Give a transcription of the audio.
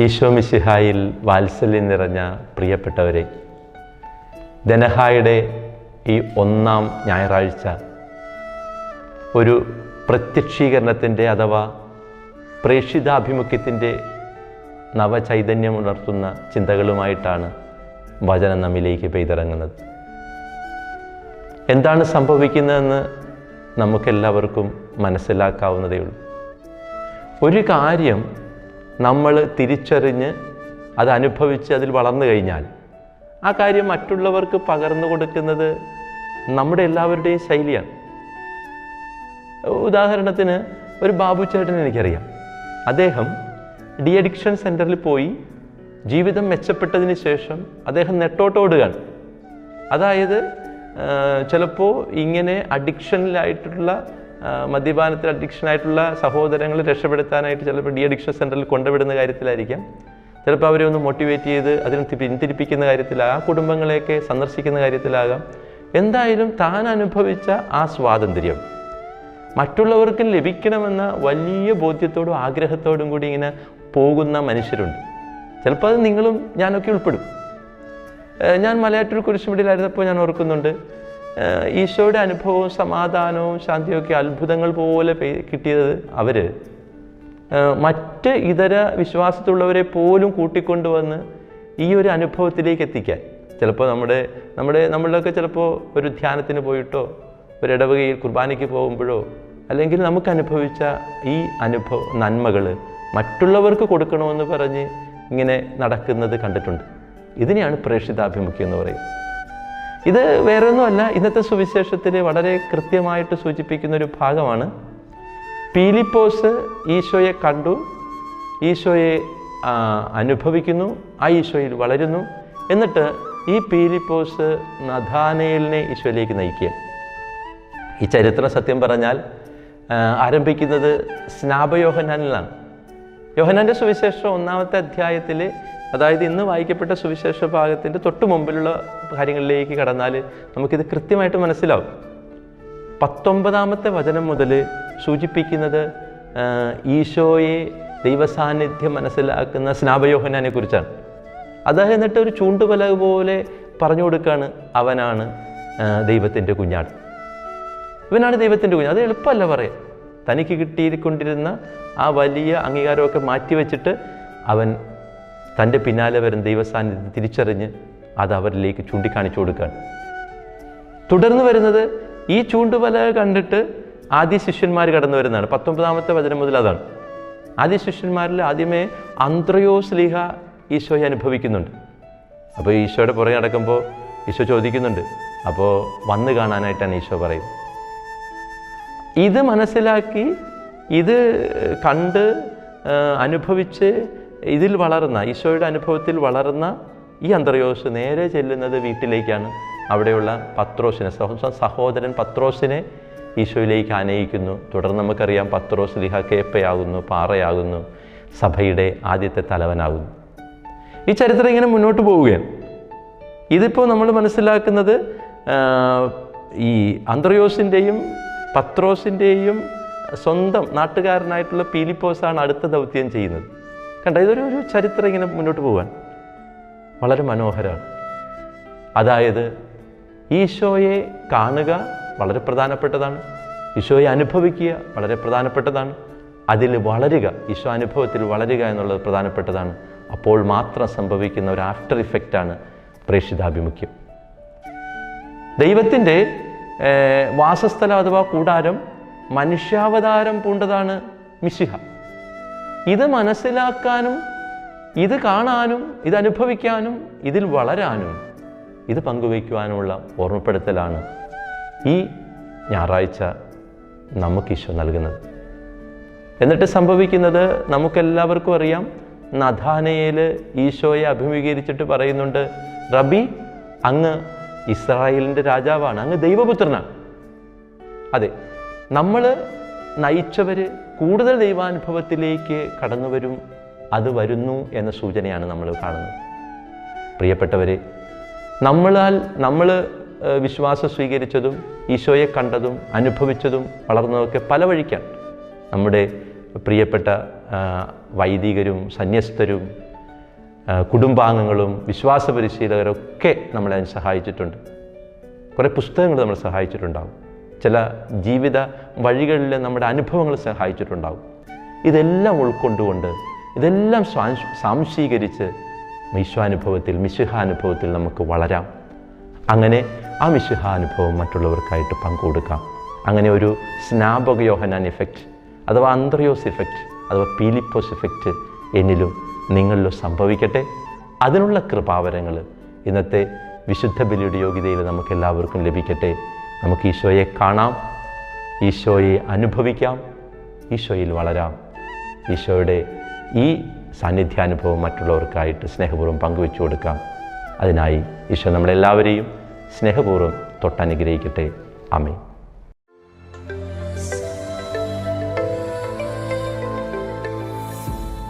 ഈശോ മിശിഹായിൽ വാത്സല്യം നിറഞ്ഞ പ്രിയപ്പെട്ടവരെ, ധനഹായുടെ ഈ ഒന്നാം ഞായറാഴ്ച ഒരു പ്രത്യക്ഷീകരണത്തിൻ്റെ അഥവാ പ്രേക്ഷിതാഭിമുഖ്യത്തിൻ്റെ നവചൈതന്യം ഉണർത്തുന്ന ചിന്തകളുമായിട്ടാണ് വചനം നമ്മിലേക്ക് പെയ്തിറങ്ങുന്നത്. എന്താണ് സംഭവിക്കുന്നതെന്ന് നമുക്കെല്ലാവർക്കും മനസ്സിലാക്കാവുന്നതേ ഉള്ളൂ. ഒരു കാര്യം നമ്മൾ തിരിച്ചറിഞ്ഞ് അത് അനുഭവിച്ച് അതിൽ വളർന്നു കഴിഞ്ഞാൽ ആ കാര്യം മറ്റുള്ളവർക്ക് പകർന്നു കൊടുക്കുന്നത് നമ്മുടെ എല്ലാവരുടെയും ശൈലിയാണ്. ഉദാഹരണത്തിന് ഒരു ബാബു ചേട്ടനെ എനിക്കറിയാം. അദ്ദേഹം ഡി അഡിക്ഷൻ സെൻറ്ററിൽ പോയി ജീവിതം മെച്ചപ്പെട്ടതിന് ശേഷം അദ്ദേഹം നെട്ടോട്ടോടുകയാണ്. അതായത് ചിലപ്പോൾ ഇങ്ങനെ അഡിക്ഷനിലായിട്ടുള്ള മദ്യപാനത്തിൽ അഡിക്ഷനായിട്ടുള്ള സഹോദരങ്ങളെ രക്ഷപ്പെടുത്താനായിട്ട് ചിലപ്പോൾ ഡി അഡിക്ഷൻ സെൻറ്ററിൽ കൊണ്ടുവിടുന്ന കാര്യത്തിലായിരിക്കാം, ചിലപ്പോൾ അവരെ ഒന്ന് മോട്ടിവേറ്റ് ചെയ്ത് അതിന് പിന്തിരിപ്പിക്കുന്ന കാര്യത്തിലാകാം, ആ കുടുംബങ്ങളെയൊക്കെ സന്ദർശിക്കുന്ന കാര്യത്തിലാകാം. എന്തായാലും താൻ അനുഭവിച്ച ആ സ്വാതന്ത്ര്യം മറ്റുള്ളവർക്ക് ലഭിക്കണമെന്ന വലിയ ബോധ്യത്തോടും ആഗ്രഹത്തോടും കൂടി ഇങ്ങനെ പോകുന്ന മനുഷ്യരുണ്ട്. ചിലപ്പോൾ അത് നിങ്ങളും ഞാനൊക്കെ ഉൾപ്പെടും. ഞാൻ മലയാറ്റൂർ കുരിശുമടിയിലായിരുന്നപ്പോൾ ഞാൻ ഓർക്കുന്നുണ്ട്, ഈശോയുടെ അനുഭവവും സമാധാനവും ശാന്തിയൊക്കെ അത്ഭുതങ്ങൾ പോലെ കിട്ടിയത് അവർ മറ്റ് ഇതര വിശ്വാസത്തിലുള്ളവരെ പോലും കൂട്ടിക്കൊണ്ടുവന്ന് ഈ ഒരു അനുഭവത്തിലേക്ക് എത്തിക്കാൻ. ചിലപ്പോൾ നമ്മളിലൊക്കെ ചിലപ്പോൾ ഒരു ധ്യാനത്തിന് പോയിട്ടോ ഒരു ഇടവകയിൽ കുർബാനയ്ക്ക് പോകുമ്പോഴോ അല്ലെങ്കിൽ നമുക്ക് അനുഭവിച്ച ഈ നന്മകൾ മറ്റുള്ളവർക്ക് കൊടുക്കണമെന്ന് പറഞ്ഞ് ഇങ്ങനെ നടക്കുന്നത് കണ്ടിട്ടുണ്ട്. ഇതിനെയാണ് പ്രേക്ഷിതാഭിമുഖ്യം എന്ന് പറയുന്നത്. ഇത് വേറെ ഒന്നുമല്ല, ഇന്നത്തെ സുവിശേഷത്തിൽ വളരെ കൃത്യമായിട്ട് സൂചിപ്പിക്കുന്ന ഒരു ഭാഗമാണ്. പീലിപ്പോസ് ഈശോയെ കണ്ടു, ഈശോയെ അനുഭവിക്കുന്നു, ആ ഈശോയിൽ വളരുന്നു. എന്നിട്ട് ഈ പീലിപ്പോസ് നഥാനയേലിനെ ഈശോയിലേക്ക് നയിക്കുക. ഈ ചരിത്രം സത്യം പറഞ്ഞാൽ ആരംഭിക്കുന്നത് സ്നാപയോഹന്നാനിലാണ്. യോഹന്നാൻ്റെ സുവിശേഷം 1-ാമത്തെ അധ്യായത്തിൽ, അതായത് ഇന്ന് വായിക്കപ്പെട്ട സുവിശേഷ ഭാഗത്തിൻ്റെ തൊട്ട് മുമ്പിലുള്ള കാര്യങ്ങളിലേക്ക് കടന്നാൽ നമുക്കിത് കൃത്യമായിട്ട് മനസ്സിലാവും. 19-ാമത്തെ വചനം മുതൽ സൂചിപ്പിക്കുന്നത് ഈശോയെ ദൈവസാന്നിധ്യം മനസ്സിലാക്കുന്ന സ്നാപയോഹന്നാനെ കുറിച്ചാണ്. അദ്ദേഹം എന്നിട്ട് ഒരു ചൂണ്ടുപലക പോലെ പറഞ്ഞു കൊടുക്കുകയാണ്, അവനാണ് ദൈവത്തിൻ്റെ കുഞ്ഞാട്, ഇവനാണ് ദൈവത്തിൻ്റെ കുഞ്ഞാട്. അത് എളുപ്പമല്ല പറയാം. തനിക്ക് കിട്ടിക്കൊണ്ടിരുന്ന ആ വലിയ അംഗീകാരമൊക്കെ മാറ്റിവെച്ചിട്ട് അവൻ തൻ്റെ പിന്നാലെ വരുന്ന ദൈവസാന്നിധ്യം തിരിച്ചറിഞ്ഞ് അത് അവരിലേക്ക് ചൂണ്ടിക്കാണിച്ചു കൊടുക്കുകയാണ്. തുടർന്ന് വരുന്നത് ഈ ചൂണ്ടുപലക കണ്ടിട്ട് ആദ്യ ശിഷ്യന്മാർ കടന്നു വരുന്നതാണ്. 19-ാമത്തെ വചനം മുതൽ അതാണ്. ആദ്യ ശിഷ്യന്മാരിൽ ആദ്യമേ അന്ത്രയോസ് ലീഹ ഈശോയെ അനുഭവിക്കുന്നുണ്ട്. അപ്പോൾ ഈശോയുടെ പുറകെ നടക്കുമ്പോൾ ഈശോ ചോദിക്കുന്നുണ്ട്, അപ്പോൾ വന്ന് കാണാനായിട്ടാണ് ഈശോ പറയുന്നത്. ഇത് മനസ്സിലാക്കി ഇത് കണ്ട് അനുഭവിച്ച് ഇതിൽ വളർന്ന, ഈശോയുടെ അനുഭവത്തിൽ വളർന്ന ഈ അന്ത്രയോസ് നേരെ ചെല്ലുന്നത് വീട്ടിലേക്കാണ്. അവിടെയുള്ള പത്രോസിനെ, സഹോദരൻ പത്രോസിനെ ഈശോയിലേക്ക് ആനയിക്കുന്നു. തുടർന്ന് നമുക്കറിയാം പത്രോസ് ലീഹ കേപ്പയാകുന്നു, പാറയാകുന്നു, സഭയുടെ ആദ്യത്തെ തലവനാകുന്നു. ഈ ചരിത്രം ഇങ്ങനെ മുന്നോട്ട് പോവുകയാണ്. ഇതിപ്പോൾ നമ്മൾ മനസ്സിലാക്കുന്നത് ഈ അന്ത്രയോസിൻ്റെയും പത്രോസിൻ്റെയും സ്വന്തം നാട്ടുകാരനായിട്ടുള്ള പീലിപ്പോസാണ് അടുത്ത ദൗത്യം ചെയ്യുന്നത്. കണ്ട, ഇതൊരു ചരിത്രം ഇങ്ങനെ മുന്നോട്ട് പോകാൻ വളരെ മനോഹരമാണ്. അതായത് ഈശോയെ കാണുക വളരെ പ്രധാനപ്പെട്ടതാണ്, ഈശോയെ അനുഭവിക്കുക വളരെ പ്രധാനപ്പെട്ടതാണ്, അതിൽ വളരുക, ഈശോ അനുഭവത്തിൽ വളരുക എന്നുള്ളത് പ്രധാനപ്പെട്ടതാണ്. അപ്പോൾ മാത്രം സംഭവിക്കുന്ന ഒരു ആഫ്റ്റർ ഇഫക്റ്റാണ് പ്രേക്ഷിതാഭിമുഖ്യം. ദൈവത്തിൻ്റെ വാസസ്ഥലം അഥവാ കൂടാരം മനുഷ്യാവതാരം പൂണ്ടതാണ് മിശിഹ. ഇത് മനസ്സിലാക്കാനും ഇത് കാണാനും ഇത് അനുഭവിക്കാനും ഇതിൽ വളരാനും ഇത് പങ്കുവയ്ക്കുവാനുമുള്ള ഓർമ്മപ്പെടുത്തലാണ് ഈ ഞായറാഴ്ച നമുക്ക് ഈശോ നൽകുന്നത്. എന്നിട്ട് സംഭവിക്കുന്നത് നമുക്കെല്ലാവർക്കും അറിയാം. നഥാനയേൽ ഈശോയെ അഭിമുഖീകരിച്ചിട്ട് പറയുന്നുണ്ട്, റബി, അങ്ങ് ഇസ്രായേലിൻ്റെ രാജാവാണ്, അങ്ങ് ദൈവപുത്രനാണ്. അതെ, നമ്മൾ നയിച്ചവർ കൂടുതൽ ദൈവാനുഭവത്തിലേക്ക് കടന്നു വരും, അത് വരുന്നു എന്ന സൂചനയാണ് നമ്മൾ കാണുന്നത്. പ്രിയപ്പെട്ടവരെ, നമ്മൾ വിശ്വാസം സ്വീകരിച്ചതും ഈശോയെ കണ്ടതും അനുഭവിച്ചതും വളർന്നതൊക്കെ പല വഴിക്കാണ്. നമ്മുടെ പ്രിയപ്പെട്ട വൈദികരും സന്യസ്തരും കുടുംബാംഗങ്ങളും വിശ്വാസ പരിശീലകരൊക്കെ നമ്മളെ അതിന് സഹായിച്ചിട്ടുണ്ട്. കുറേ പുസ്തകങ്ങൾ നമ്മളെ സഹായിച്ചിട്ടുണ്ടാകും. ചില ജീവിത വഴികളിൽ നമ്മുടെ അനുഭവങ്ങൾ സഹായിച്ചിട്ടുണ്ടാകും. ഇതെല്ലാം ഉൾക്കൊണ്ടുകൊണ്ട് ഇതെല്ലാം സ്വാംശീകരിച്ച് ഈശോനുഭവത്തിൽ മിശിഹാനുഭവത്തിൽ നമുക്ക് വളരാം. അങ്ങനെ ആ മിശിഹാനുഭവം മറ്റുള്ളവർക്കായിട്ട് പങ്കുകൊടുക്കാം. അങ്ങനെ ഒരു സ്നാപക യോഹന്നാൻ ഇഫക്റ്റ് അഥവാ അന്ത്രയോസ് ഇഫക്റ്റ് അഥവാ പീലിപ്പോസ് ഇഫക്റ്റ് എന്നിലും നിങ്ങളിലും സംഭവിക്കട്ടെ. അതിനുള്ള കൃപാവരങ്ങൾ ഇന്നത്തെ വിശുദ്ധ ബലിയുടെ യോഗ്യതയിൽ നമുക്ക് എല്ലാവർക്കും ലഭിക്കട്ടെ. നമുക്ക് ഈശോയെ കാണാം, ഈശോയെ അനുഭവിക്കാം, ഈശോയിൽ വളരാം. ഈശോയുടെ ഈ സാന്നിധ്യാനുഭവം മറ്റുള്ളവർക്കായിട്ട് സ്നേഹപൂർവ്വം പങ്കുവെച്ചു കൊടുക്കാം. അതിനായി ഈശോ നമ്മളെല്ലാവരെയും സ്നേഹപൂർവ്വം തൊട്ടനുഗ്രഹിക്കട്ടെ. ആമേൻ.